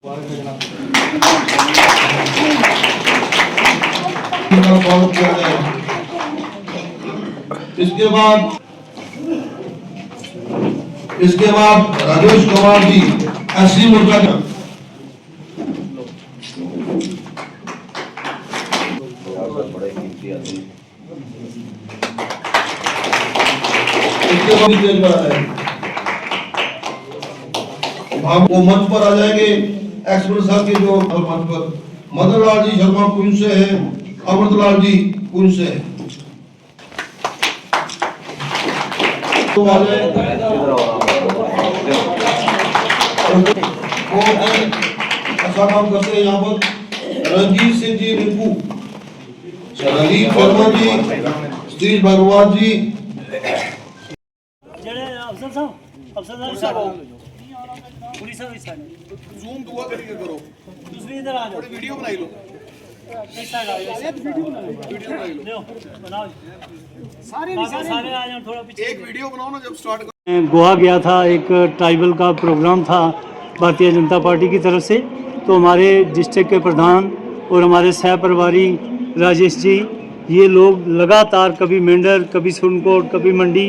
स्वागत किया जाए। इसके बाद राजेश कुमार जी एससी मोर्चा का वो मंच पर आ जाएंगे। एक्सपर्ट साहब के जो मंच पर मदन लाल जी शर्मा पुंछ से है, अमृतलाल जी पुंछ से है। तो वो अच्छा काम करते हैं यहाँ पर रंजीत सिंह जी रिंकू, रलीफ शर्मा जी, स्टील भरवाज जी, पुलिस जूम दुआ करके करो, दूसरी इधर आ जाओ, थोड़ी वीडियो बनाई लो, इस साइड आ जाओ, वीडियो बनाई लो, बनाओ सारे आ जाओ, थोड़ा पीछे एक वीडियो बनाओ ना जब स्टार्ट करो। गोवा गया था, एक ट्राइबल का प्रोग्राम था भारतीय जनता पार्टी की तरफ से, तो हमारे डिस्ट्रिक्ट के प्रधान और हमारे सह प्रभारी राजेश जी, ये लोग लगातार कभी मेंढर, कभी सुरनकोट, कभी मंडी,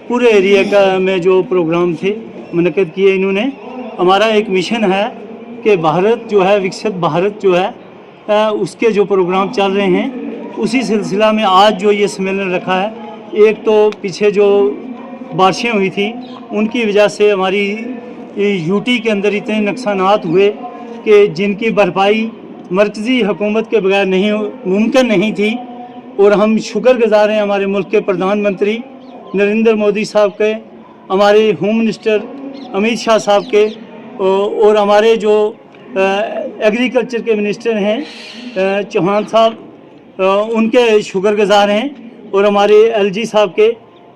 पूरे एरिया का में जो प्रोग्राम थे मुनक़्क़िद किए इन्होंने। हमारा एक मिशन है कि भारत जो है, विकसित भारत जो है, उसके जो प्रोग्राम चल रहे हैं, उसी सिलसिला में आज जो ये सम्मेलन रखा है। एक तो पीछे जो बारिशें हुई थी उनकी वजह से हमारी यूटी के अंदर इतने नुकसानात हुए कि जिनकी भरपाई मरकज़ी हुकूमत के बगैर मुमकिन नहीं थी। और हम शुक्रगुज़ार हैं हमारे मुल्क के प्रधानमंत्री नरेंद्र मोदी साहब के, हमारे होम मिनिस्टर अमित शाह साहब के, और हमारे जो एग्रीकल्चर के मिनिस्टर हैं चौहान साहब, उनके शुक्रगुज़ार हैं। और हमारे एलजी साहब के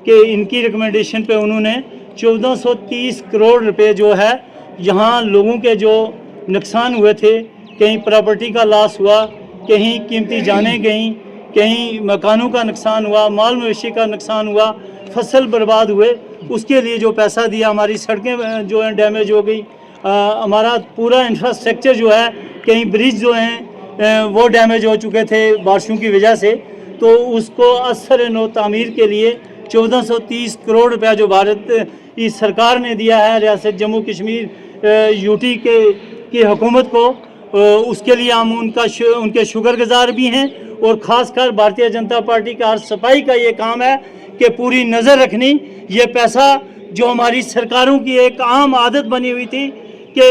कि इनकी रिकमेंडेशन पे उन्होंने 1430 करोड़ रुपए जो है, यहाँ लोगों के जो नुकसान हुए थे, कहीं प्रॉपर्टी का लॉस हुआ, कहीं कीमती जानें गईं, कहीं मकानों का नुकसान हुआ, माल मवेशी का नुकसान हुआ, फसल बर्बाद हुए, उसके लिए जो पैसा दिया। हमारी सड़कें जो हैं डैमेज हो गई, हमारा पूरा इंफ्रास्ट्रक्चर जो है, कहीं ब्रिज जो हैं वो डैमेज हो चुके थे बारिशों की वजह से, तो उसको असर नो तामीर के लिए 1430 करोड़ रुपया जो भारत की सरकार ने दिया है रियासत जम्मू कश्मीर यूटी की हुकूमत को, उसके लिए हम उनके शुक्रगुज़ार भी हैं। और ख़ासकर भारतीय जनता पार्टी का हर सफाई का ये काम है कि पूरी नज़र रखनी। ये पैसा जो हमारी सरकारों की एक आम आदत बनी हुई थी कि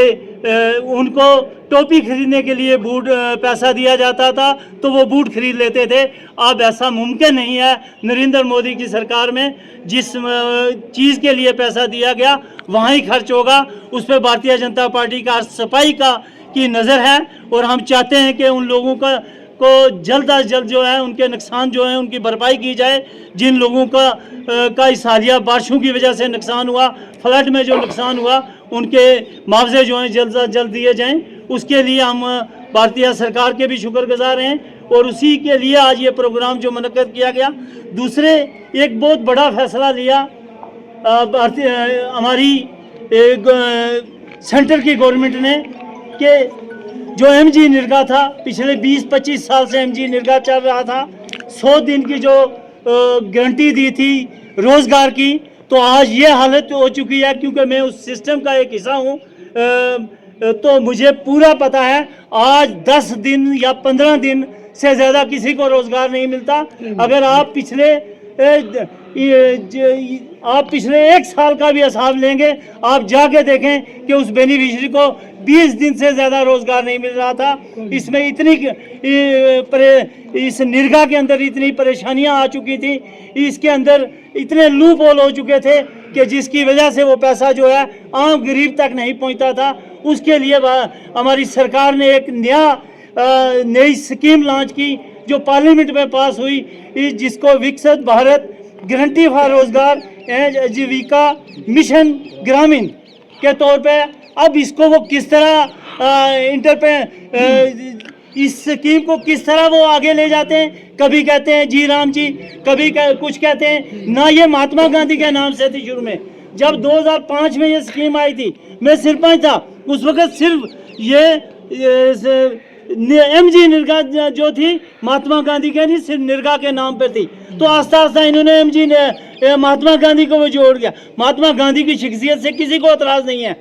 उनको टोपी खरीदने के लिए बूट पैसा दिया जाता था तो वो बूट खरीद लेते थे, अब ऐसा मुमकिन नहीं है। नरेंद्र मोदी की सरकार में जिस चीज़ के लिए पैसा दिया गया वहाँ ही खर्च होगा, उस पर भारतीय जनता पार्टी का सफाई की नज़र है। और हम चाहते हैं कि उन लोगों को जल्द अज जल्द जो है उनके नुकसान जो हैं उनकी भरपाई की जाए। जिन लोगों का इस हालिया बारिशों की वजह से नुकसान हुआ, फ्लड में जो नुकसान हुआ, उनके मुआवजे जो हैं जल्द अज जल्द दिए जाएं। उसके लिए हम भारतीय सरकार के भी शुक्रगुज़ार हैं और उसी के लिए आज ये प्रोग्राम जो मुनक़्क़िद किया गया। दूसरे एक बहुत बड़ा फैसला लिया हमारी सेंटर की गवर्नमेंट ने कि जो एमजी निर्गा था, पिछले 20-25 साल से एमजी निर्गा चल रहा था, 100 दिन की जो गारंटी दी थी रोज़गार की, तो आज ये हालत हो चुकी है। क्योंकि मैं उस सिस्टम का एक हिस्सा हूँ तो मुझे पूरा पता है, आज 10 दिन या 15 दिन से ज़्यादा किसी को रोज़गार नहीं मिलता। अगर आप पिछले 1 साल का भी हिसाब लेंगे, आप जाके देखें कि उस बेनिफिशरी को 20 दिन से ज़्यादा रोज़गार नहीं मिल रहा था। इसमें इस निर्गा के अंदर इतनी परेशानियां आ चुकी थी, इसके अंदर इतने लूप होल हो चुके थे कि जिसकी वजह से वो पैसा जो है आम गरीब तक नहीं पहुंचता था। उसके लिए हमारी सरकार ने एक नई स्कीम लॉन्च की जो पार्लियामेंट में पास हुई, जिसको विकसित भारत गारंटी फॉर रोजगार एंड आजीविका मिशन ग्रामीण के तौर पे। अब इसको वो किस तरह इस स्कीम को किस तरह वो आगे ले जाते हैं, कभी कहते हैं जी राम जी, कभी कुछ कहते हैं ना। ये महात्मा गांधी के नाम से थी शुरू में। जब 2005 में ये स्कीम आई थी, मैं सरपंच था, उस वक्त सिर्फ MG निर्गा जो थी महात्मा गांधी के नहीं, सिर्फ निर्गा के नाम पे थी। तो आस्ता आस्ता इन्होंने MG ने महात्मा गांधी को वो जोड़ दिया। महात्मा गांधी की शख्सियत से किसी को एतराज़ नहीं है,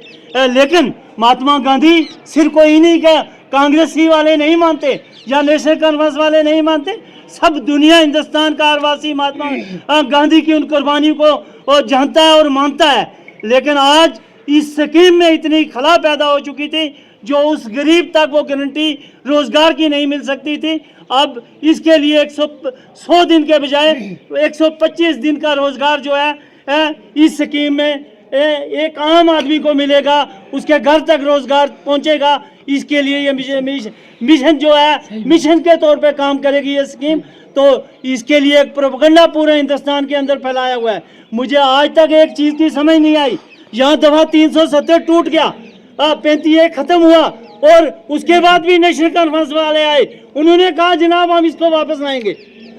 लेकिन महात्मा गांधी सिर्फ कोई नहीं का कांग्रेसी वाले नहीं मानते या नेशनल कॉन्फ्रेंस वाले नहीं मानते, सब दुनिया हिंदुस्तान का आरवासी महात्मा गांधी की उन कुर्बानियों को जानता है और मानता है। लेकिन आज इस स्कीम में इतनी खला पैदा हो चुकी थी जो उस गरीब तक वो गारंटी रोजगार की नहीं मिल सकती थी। अब इसके लिए 100 दिन के बजाय 125 दिन का रोजगार जो है इस स्कीम में एक आम आदमी को मिलेगा, उसके घर तक रोजगार पहुंचेगा। इसके लिए ये मिशन जो है मिशन के तौर पे काम करेगी ये स्कीम। तो इसके लिए एक प्रोपेगेंडा पूरे हिंदुस्तान के अंदर फैलाया हुआ है। मुझे आज तक एक चीज़ की समझ नहीं आई, यहाँ दफा 370 टूट गया, 35 खत्म हुआ और उसके बाद भी नेशनल कॉन्फ्रेंस वाले आए, उन्होंने कहा जनाब हम इसको वापस लाएंगे।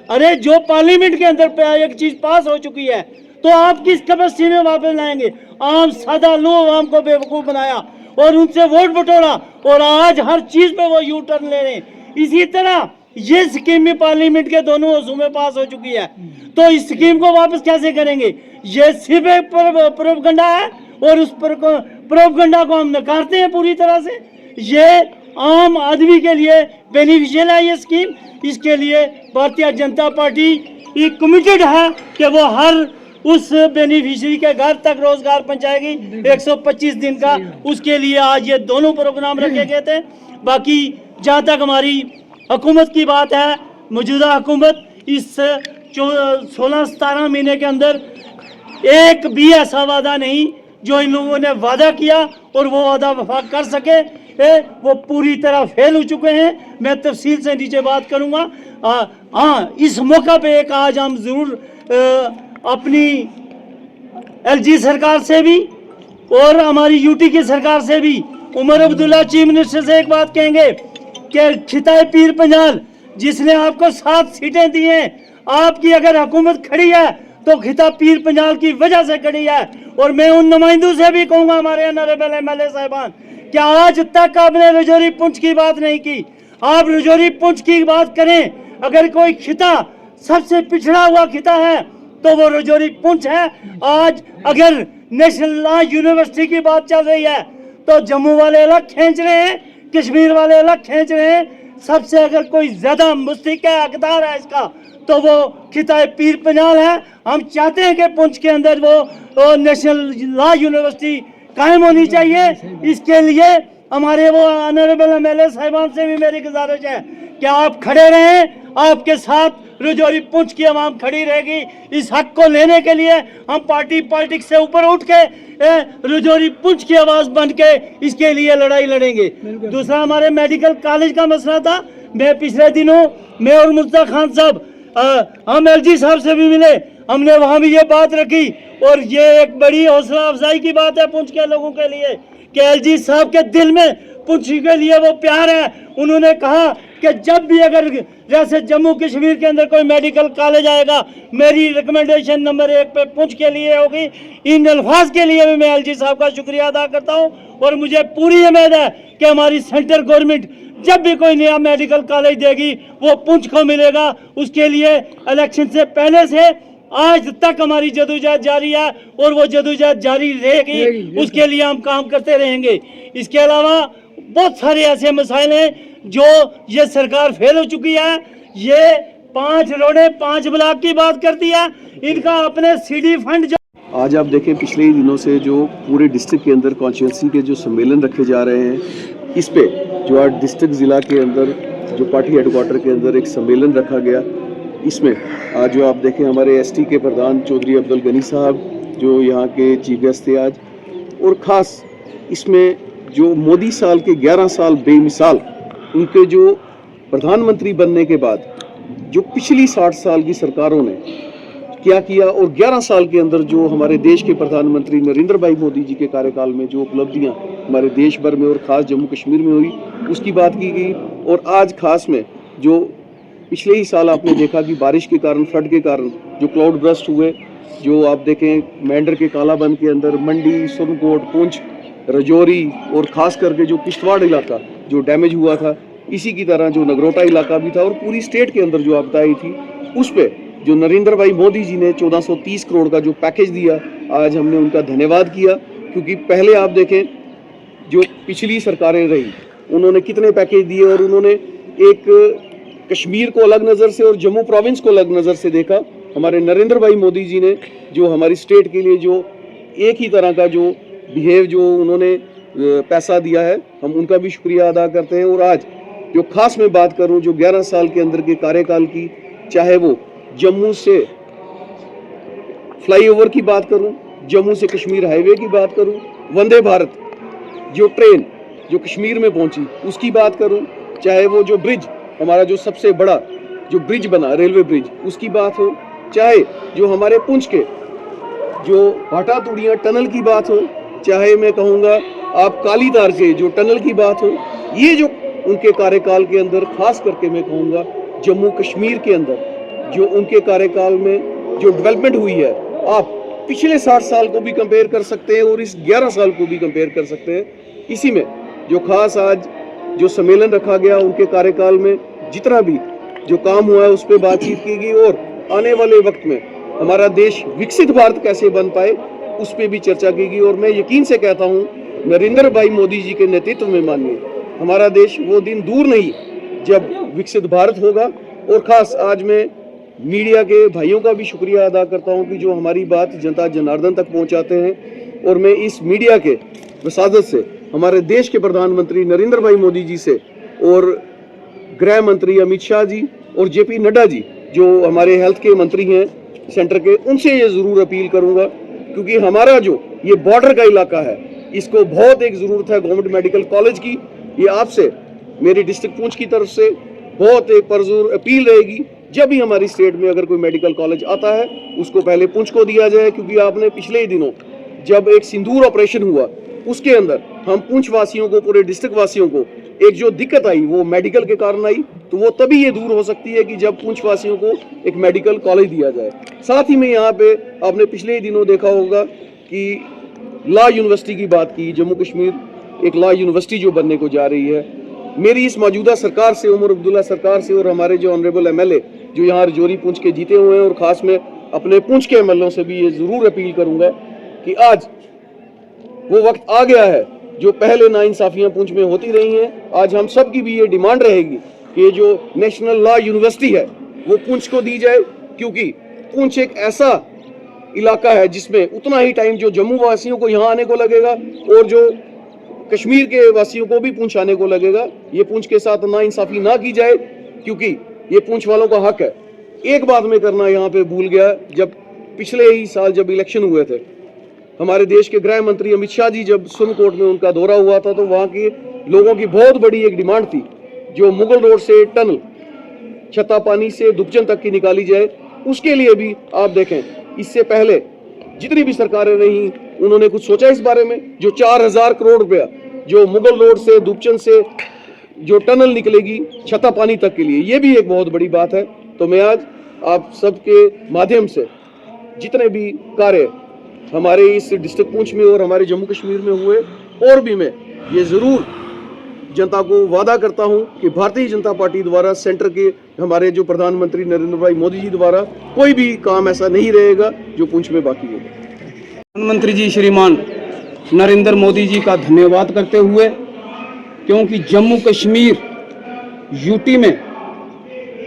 अरे जो पार्लियामेंट के अंदर एक चीज़ पास हो चुकी है तो आप किस कैपेसिटी में वापस लाएंगे? आम सादा लो आवाम को बेवकूफ़ बनाया और उनसे वोट बटोरा और आज हर चीज़ पे वो यू टर्न ले रहे हैं। इसी तरह ये स्कीम भी पार्लियामेंट के दोनों हाउसों में पास हो चुकी है, तो इस स्कीम को वापस कैसे करेंगे? ये सिर्फ एक प्रोपेगेंडा है और उस प्रोपेगेंडा को हम नकारते हैं पूरी तरह से। ये आम आदमी के लिए बेनिफिशियल है ये स्कीम। इसके लिए भारतीय जनता पार्टी कमिटेड है कि वो हर उस बेनिफिशियरी के घर तक रोजगार पहुंचाएगी 125 दिन का। उसके लिए आज ये दोनों प्रोग्राम रखे गए थे। बाकी जहाँ तक हमारी हुकूमत की बात है, मौजूदा हुकूमत इस 16-17 महीने के अंदर एक भी ऐसा वादा नहीं जो इन लोगों ने वादा किया और वो वादा वफा कर सके, वो पूरी तरह फेल हो चुके हैं। मैं तफसील से नीचे बात करूँगा। हाँ, इस मौका पे एक आज हम ज़रूर अपनी LG सरकार से भी और हमारी UT की सरकार से भी, उमर अब्दुल्ला चीफ मिनिस्टर से एक बात कहेंगे कि खिताए पीर पंजाल जिसने आपको 7 सीटें दी हैं, आपकी अगर हुकूमत खड़ी है तो खिताब पीर पंजाल की वजह से खड़ी है। और मैं उन नुमाइंदों से भी कहूँगा, हमारे ऑनरेबल MLA साहिबान, कि आज तक आपने रजौरी पुंछ की बात नहीं की। आप रजौरी पुंछ की बात करें, अगर कोई खिता सबसे पिछड़ा हुआ खिता है तो वो रजौरी पुंछ है। आज अगर नेशनल लॉ यूनिवर्सिटी की बात चल रही है तो जम्मू वाले अलग खींच रहे हैं, कश्मीर वाले अलग खींच रहे हैं। सबसे अगर कोई ज्यादा मुस्तहिक हकदार है इसका तो वो खिताए पीर पंजाल है। हम चाहते हैं कि पुंछ के अंदर वो नेशनल लॉ यूनिवर्सिटी कायम होनी चाहिए। इसके लिए हमारे वो ऑनरेबल MLA साहिबान से भी मेरी गुजारिश है कि आप खड़े रहें, आपके साथ रजौरी पुंछ की आवाम खड़ी रहेगी। इस हक को लेने के लिए हम पार्टी पॉलिटिक्स से ऊपर उठ के रजौरी पुंछ की आवाज़ बन के इसके लिए लड़ाई लड़ेंगे। दूसरा, हमारे मेडिकल कॉलेज का मसला था। मैं पिछले दिनों मैं और मुर्तज़ा खान साहब हम LG साहब से भी मिले, हमने वहाँ भी ये बात रखी और ये एक बड़ी हौसला अफजाई की बात है पुंछ के लोगों के लिए कि LG साहब के दिल में पुंछ के लिए वो प्यार है। उन्होंने कहा कि जब भी अगर जैसे जम्मू कश्मीर के अंदर कोई मेडिकल कॉलेज आएगा, मेरी रिकमेंडेशन नंबर 1 पे पुंछ के लिए होगी। इन अल्फाज के लिए भी मैं LG साहब का शुक्रिया अदा करता हूँ और मुझे पूरी उम्मीद है कि हमारी सेंट्रल गवर्नमेंट जब भी कोई नया मेडिकल कॉलेज देगी वो पुंछ को मिलेगा। उसके लिए इलेक्शन से पहले से आज तक हमारी जदोजहद जारी है और वो जदोजहद जारी रहेगी। उसके लिए हम काम करते रहेंगे। इसके अलावा बहुत सारे ऐसे मसाइल हैं जो ये सरकार फेल हो चुकी है। ये 5 रोडें 5 ब्लॉक की बात करती है, इनका अपने CD फंड जो आज आप देखें पिछले ही दिनों से जो पूरे डिस्ट्रिक्ट के अंदर कॉन्स्टिट्यूंसी के जो सम्मेलन रखे जा रहे हैं, इस पे जो आज डिस्ट्रिक्ट ज़िला के अंदर जो पार्टी हेडक्वार्टर के अंदर एक सम्मेलन रखा गया, इसमें आज जो आप देखें हमारे ST के प्रधान चौधरी अब्दुल गनी साहब जो यहाँ के चीफ गेस्ट थे आज, और ख़ास इसमें जो मोदी साल के 11 साल बेमिसाल उनके जो प्रधानमंत्री बनने के बाद जो पिछली 60 साल की सरकारों ने क्या किया और 11 साल के अंदर जो हमारे देश के प्रधानमंत्री नरेंद्र भाई मोदी जी के कार्यकाल में जो उपलब्धियां हमारे देश भर में और ख़ास जम्मू कश्मीर में हुई उसकी बात की गई। और आज खास में जो पिछले ही साल आपने देखा कि बारिश के कारण, फ्लड के कारण जो क्लाउड बर्स्ट हुए, जो आप देखें मेंढर के कालाबन के अंदर, मंडी, सुरनकोट, पुंछ, रजौरी और ख़ास करके जो किश्तवाड़ इलाका जो डैमेज हुआ था, इसी की तरह जो नगरोटा इलाका भी था और पूरी स्टेट के अंदर जो आपदाएं थी, उस पे जो नरेंद्र भाई मोदी जी ने 1430 करोड़ का जो पैकेज दिया, आज हमने उनका धन्यवाद किया। क्योंकि पहले आप देखें जो पिछली सरकारें रही, उन्होंने कितने पैकेज दिए और उन्होंने एक कश्मीर को अलग नज़र से और जम्मू प्रोविंस को अलग नज़र से देखा। हमारे नरेंद्र भाई मोदी जी ने जो हमारी स्टेट के लिए जो एक ही तरह का जो बिहेव जो उन्होंने पैसा दिया है, हम उनका भी शुक्रिया अदा करते हैं। और आज जो खास मैं बात करूं जो 11 साल के अंदर के कार्यकाल की, चाहे वो जम्मू से फ्लाईओवर की बात करूं, जम्मू से कश्मीर हाईवे की बात करूं, वंदे भारत जो ट्रेन जो कश्मीर में पहुंची उसकी बात करूं, चाहे वो जो ब्रिज हमारा जो सबसे बड़ा जो ब्रिज बना रेलवे ब्रिज उसकी बात हो, चाहे जो हमारे पुंछ के जो भाटा तुड़ियाँ टनल की बात हो, चाहे मैं कहूँगा आप काली तार के जो टनल की बात हो, ये जो उनके कार्यकाल के अंदर खास करके मैं कहूँगा जम्मू कश्मीर के अंदर जो उनके कार्यकाल में जो डेवलपमेंट हुई है, आप पिछले 60 साल को भी कंपेयर कर सकते हैं और इस 11 साल को भी कंपेयर कर सकते हैं। इसी में जो खास आज जो सम्मेलन रखा गया उनके कार्यकाल में जितना भी जो काम हुआ है उस पर बातचीत की गई और आने वाले वक्त में हमारा देश विकसित भारत कैसे बन पाए उस पर भी चर्चा की गई। और मैं यकीन से कहता हूँ नरेंद्र भाई मोदी जी के नेतृत्व में मानिए हमारा देश वो दिन दूर नहीं जब विकसित भारत होगा। और ख़ास आज मैं मीडिया के भाइयों का भी शुक्रिया अदा करता हूं कि जो हमारी बात जनता जनार्दन तक पहुंचाते हैं। और मैं इस मीडिया के वसादत से हमारे देश के प्रधानमंत्री नरेंद्र भाई मोदी जी से और गृह मंत्री अमित शाह जी और जेपी नड्डा जी जो हमारे हेल्थ के मंत्री हैं सेंटर के, उनसे ये ज़रूर अपील करूँगा क्योंकि हमारा जो ये बॉर्डर का इलाका है इसको बहुत एक ज़रूरत है गवर्नमेंट मेडिकल कॉलेज की। ये आपसे मेरी डिस्ट्रिक्ट पुंछ की तरफ से बहुत एक परजोर अपील रहेगी, जब भी हमारी स्टेट में अगर कोई मेडिकल कॉलेज आता है उसको पहले पुंछ को दिया जाए। क्योंकि आपने पिछले ही दिनों जब एक सिंदूर ऑपरेशन हुआ उसके अंदर हम पुंछ वासियों को, पूरे डिस्ट्रिक्ट वासियों को एक जो दिक्कत आई वो मेडिकल के कारण आई, तो वो तभी ये दूर हो सकती है कि जब पुंछ वासियों को एक मेडिकल कॉलेज दिया जाए। साथ ही में यहाँ पे आपने पिछले ही दिनों देखा होगा कि लॉ यूनिवर्सिटी की बात की, जम्मू कश्मीर एक लॉ यूनिवर्सिटी जो बनने को जा रही है। मेरी इस मौजूदा सरकार से, उमर अब्दुल्ला सरकार से और हमारे जो ऑनरेबल एमएलए जो यहाँ रजौरी पुंछ के जीते हुए हैं और ख़ास में अपने पुंछ के एमएलए से भी ये ज़रूर अपील करूँगा कि आज वो वक्त आ गया है जो पहले नाइंसाफ़ियाँ पुंछ में होती रही हैं। आज हम सब की भी ये डिमांड रहेगी कि ये जो नेशनल लॉ यूनिवर्सिटी है वो पुंछ को दी जाए, क्योंकि पुंछ एक ऐसा इलाका है जिसमें उतना ही टाइम जो जम्मू वासियों को यहाँ आने को लगेगा और जो कश्मीर के वासियों को भी पुंछ आने को लगेगा। ये पुंछ के साथ नाइंसाफ़ी ना की जाए क्योंकि ये पुंछ वालों का हक है। एक बात मैं करना यहाँ पे भूल गया, जब पिछले ही साल जब इलेक्शन हुए थे हमारे देश के गृह मंत्री अमित शाह जी जब सुनकोट में उनका दौरा हुआ था तो वहाँ के लोगों की बहुत बड़ी एक डिमांड थी जो मुगल रोड से टनल छत्तापानी से दुबचन तक की निकाली जाए। उसके लिए भी आप देखें इससे पहले जितनी भी सरकारें रही उन्होंने कुछ सोचा इस बारे में। जो 4000 करोड़ रुपया जो मुगल रोड से दुबचन से जो टनल निकलेगी छत्तापानी तक के लिए, ये भी एक बहुत बड़ी बात है। तो मैं आज आप सबके माध्यम से जितने भी कार्य हमारे इस डिस्ट्रिक्ट पुंछ में और हमारे जम्मू कश्मीर में हुए और भी मैं ये ज़रूर जनता को वादा करता हूं कि भारतीय जनता पार्टी द्वारा सेंटर के हमारे जो प्रधानमंत्री नरेंद्र भाई मोदी जी द्वारा कोई भी काम ऐसा नहीं रहेगा जो पुंछ में बाकी होगा। प्रधानमंत्री जी श्रीमान नरेंद्र मोदी जी का धन्यवाद करते हुए, क्योंकि जम्मू कश्मीर यूटी में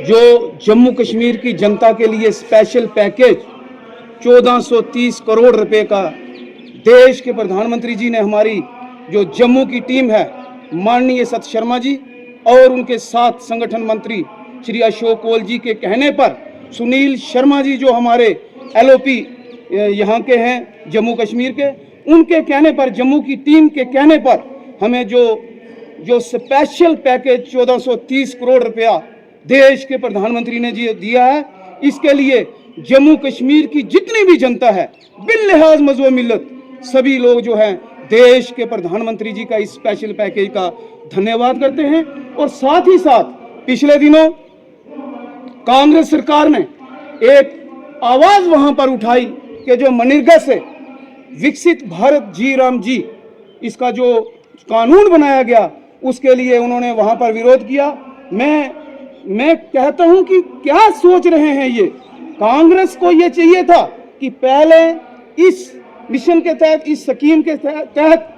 जो जम्मू कश्मीर की जनता के लिए स्पेशल पैकेज 1430 करोड़ रुपए का देश के प्रधानमंत्री जी ने हमारी जो जम्मू की टीम है माननीय सत शर्मा जी और उनके साथ संगठन मंत्री श्री अशोक कोल जी के कहने पर, सुनील शर्मा जी जो हमारे एलओपी यहाँ के हैं जम्मू कश्मीर के, उनके कहने पर, जम्मू की टीम के कहने पर हमें जो स्पेशल पैकेज 1430 करोड़ रुपया देश के प्रधानमंत्री ने जी दिया है, इसके लिए जम्मू कश्मीर की जितनी भी जनता है बिल्लिहाज मज़हब मिल्लत सभी लोग जो हैं देश के प्रधानमंत्री जी का इस स्पेशल पैकेज का धन्यवाद करते हैं। और साथ ही साथ पिछले दिनों कांग्रेस सरकार ने एक आवाज़ वहां पर उठाई कि जो मनरेगा से विकसित भारत जी राम जी इसका जो कानून बनाया गया उसके लिए उन्होंने वहां पर विरोध किया। मैं कहता हूं कि क्या सोच रहे हैं ये। कांग्रेस को ये चाहिए था कि पहले इस मिशन के तहत, इस स्कीम के तहत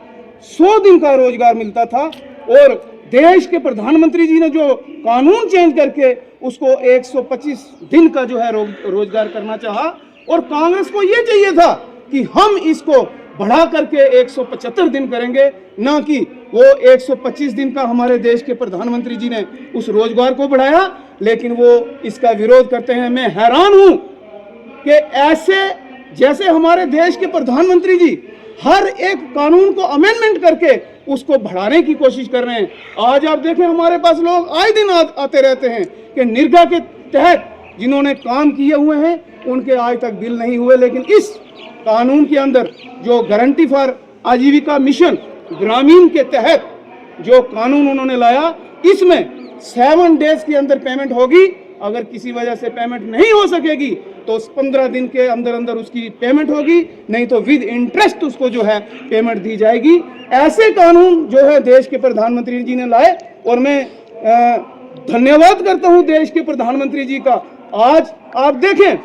100 दिन का रोजगार मिलता था और देश के प्रधानमंत्री जी ने जो कानून चेंज करके उसको 125 दिन का जो है रोजगार करना चाहा। और कांग्रेस को ये चाहिए था कि हम इसको बढ़ा करके 175 दिन करेंगे, ना कि वो 125 दिन का हमारे देश के प्रधानमंत्री जी ने उस रोजगार को बढ़ाया, लेकिन वो इसका विरोध करते हैं। मैं हैरान हूं कि ऐसे जैसे हमारे देश के प्रधानमंत्री जी हर एक कानून को अमेंडमेंट करके उसको बढ़ाने की कोशिश कर रहे हैं। आज आप देखें हमारे पास लोग आए दिन आते रहते हैं कि निर्गा के तहत जिन्होंने काम किए हुए हैं उनके आज तक बिल नहीं हुए, लेकिन इस कानून के अंदर जो गारंटी फॉर आजीविका मिशन ग्रामीण के तहत जो कानून उन्होंने लाया, इसमें 7 डेज के अंदर पेमेंट होगी। अगर किसी वजह से पेमेंट नहीं हो सकेगी तो 15 दिन के अंदर अंदर उसकी पेमेंट होगी, नहीं तो विद इंटरेस्ट उसको जो है पेमेंट दी जाएगी। ऐसे कानून जो है देश के प्रधानमंत्री जी ने लाए और मैं धन्यवाद करता हूं देश के प्रधानमंत्री जी का। आज आप देखें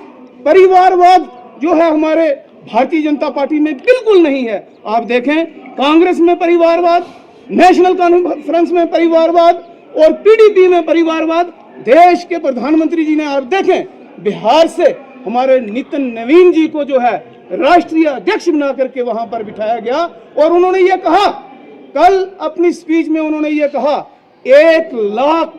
परिवारवाद जो है हमारे भारतीय जनता पार्टी में बिल्कुल नहीं है। आप देखें कांग्रेस में परिवारवाद, नेशनल कॉन्फ्रेंस में परिवारवाद और पीडीपी में परिवारवाद। देश के प्रधानमंत्री जी ने आप देखें बिहार से हमारे नितिन नवीन जी को जो है राष्ट्रीय अध्यक्ष बना करके वहां पर बिठाया गया और उन्होंने ये कहा, कल अपनी स्पीच में उन्होंने ये कहा 1 लाख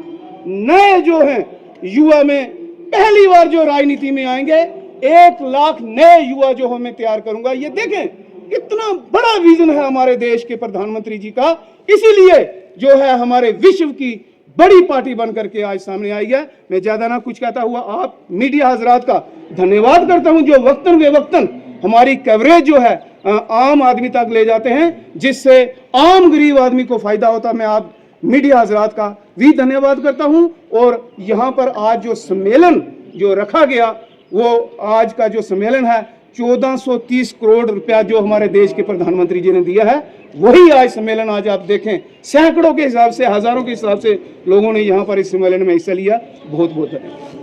नए जो हैं युवा में पहली बार जो राजनीति में आएंगे, 1 लाख नए युवा जो हमें तैयार करूंगा। ये देखें कितना बड़ा विजन है हमारे देश के प्रधानमंत्री जी का। इसीलिए जो है हमारे विश्व की बड़ी पार्टी बन करके आज सामने आई है। मैं ज्यादा ना कुछ कहता हुआ आप मीडिया हजरात का धन्यवाद करता हूं जो वक्तन बेवक्तन हमारी कवरेज जो है आम आदमी तक ले जाते हैं, जिससे आम गरीब आदमी को फायदा होता। मैं आप मीडिया हजरात का भी धन्यवाद करता हूं। और यहाँ पर आज जो सम्मेलन जो रखा गया, वो आज का जो सम्मेलन है 1430 करोड़ रुपया जो हमारे देश के प्रधानमंत्री जी ने दिया है, वही आज सम्मेलन आज आप देखें सैकड़ों के हिसाब से, हजारों के हिसाब से लोगों ने यहाँ पर इस सम्मेलन में हिस्सा लिया। बहुत बहुत धन्यवाद।